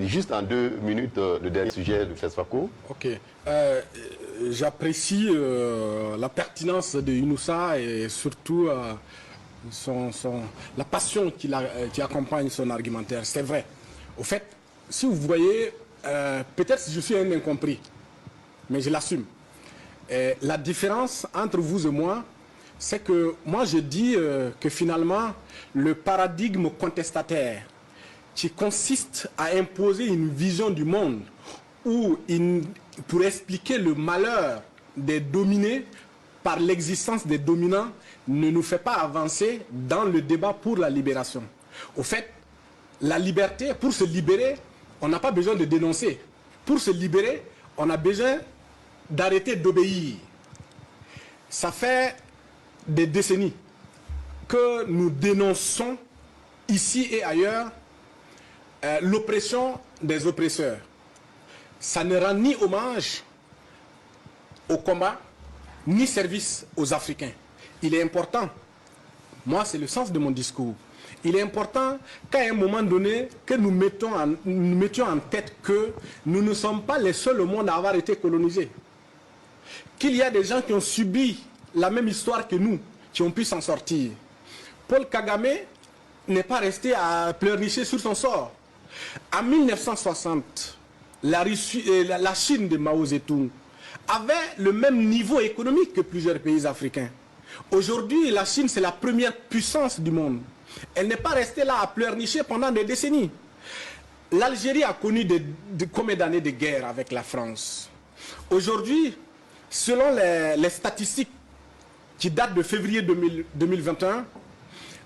Juste en 2 minutes, le dernier sujet de FESFACO. Ok. J'apprécie la pertinence de Younoussa et surtout la passion qui accompagne son argumentaire. C'est vrai. Au fait, si vous voyez, peut-être je suis un incompris, mais je l'assume. La différence entre vous et moi, c'est que moi je dis que finalement, le paradigme contestataire qui consiste à imposer une vision du monde où pour expliquer le malheur des dominés par l'existence des dominants ne nous fait pas avancer dans le débat pour la libération. Au fait, la liberté, pour se libérer, on n'a pas besoin de dénoncer. Pour se libérer, on a besoin d'arrêter d'obéir. Ça fait des décennies que nous dénonçons ici et ailleurs l'oppression des oppresseurs. Ça ne rend ni hommage au combat, ni service aux Africains. Il est important, moi c'est le sens de mon discours, il est important qu'à un moment donné, que nous mettions en tête que nous ne sommes pas les seuls au monde à avoir été colonisés. Qu'il y a des gens qui ont subi la même histoire que nous, qui ont pu s'en sortir. Paul Kagame n'est pas resté à pleurnicher sur son sort. En 1960, la Chine de Mao Zedong avait le même niveau économique que plusieurs pays africains. Aujourd'hui, la Chine, c'est la première puissance du monde. Elle n'est pas restée là à pleurnicher pendant des décennies. L'Algérie a connu combien d'années de guerre avec la France? Aujourd'hui, selon les statistiques qui datent de février 2021,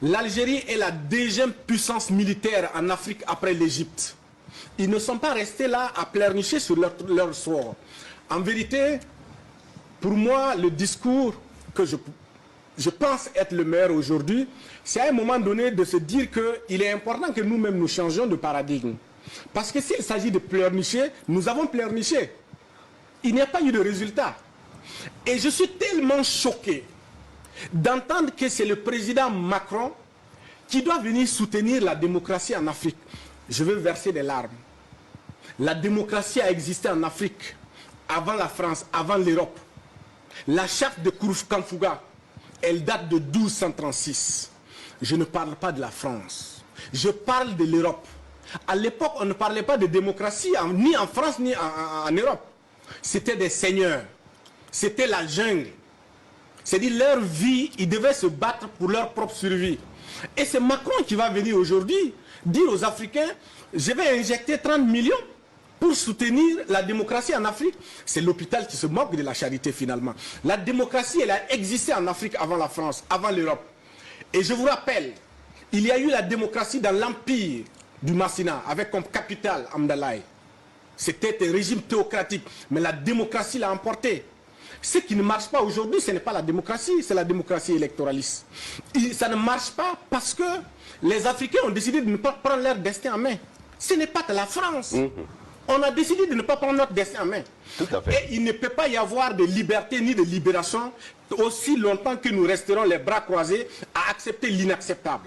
l'Algérie est la deuxième puissance militaire en Afrique après l'Égypte. Ils ne sont pas restés là à pleurnicher sur leur sort. En vérité, pour moi, le discours que je pense être le meilleur aujourd'hui, c'est à un moment donné de se dire qu'il est important que nous-mêmes nous changions de paradigme. Parce que s'il s'agit de pleurnicher, nous avons pleurniché. Il n'y a pas eu de résultat. Et je suis tellement choqué d'entendre que c'est le président Macron qui doit venir soutenir la démocratie en Afrique. Je veux verser des larmes. La démocratie a existé en Afrique avant la France, avant l'Europe. La charte de Kanfuga, elle date de 1236. Je ne parle pas de la France. Je parle de l'Europe. À l'époque, on ne parlait pas de démocratie ni en France ni en Europe. C'était des seigneurs. C'était la jungle. C'est-à-dire leur vie, ils devaient se battre pour leur propre survie. Et c'est Macron qui va venir aujourd'hui dire aux Africains, je vais injecter 30 millions pour soutenir la démocratie en Afrique. C'est l'hôpital qui se moque de la charité finalement. La démocratie, elle a existé en Afrique avant la France, avant l'Europe. Et je vous rappelle, il y a eu la démocratie dans l'empire du Massina, avec comme capitale Amdalaï. C'était un régime théocratique, mais la démocratie l'a emporté. Ce qui ne marche pas aujourd'hui, ce n'est pas la démocratie, c'est la démocratie électoraliste. Ça ne marche pas parce que les Africains ont décidé de ne pas prendre leur destin en main. Ce n'est pas de la France. On a décidé de ne pas prendre notre destin en main. Tout à fait. Et il ne peut pas y avoir de liberté ni de libération aussi longtemps que nous resterons les bras croisés à accepter l'inacceptable.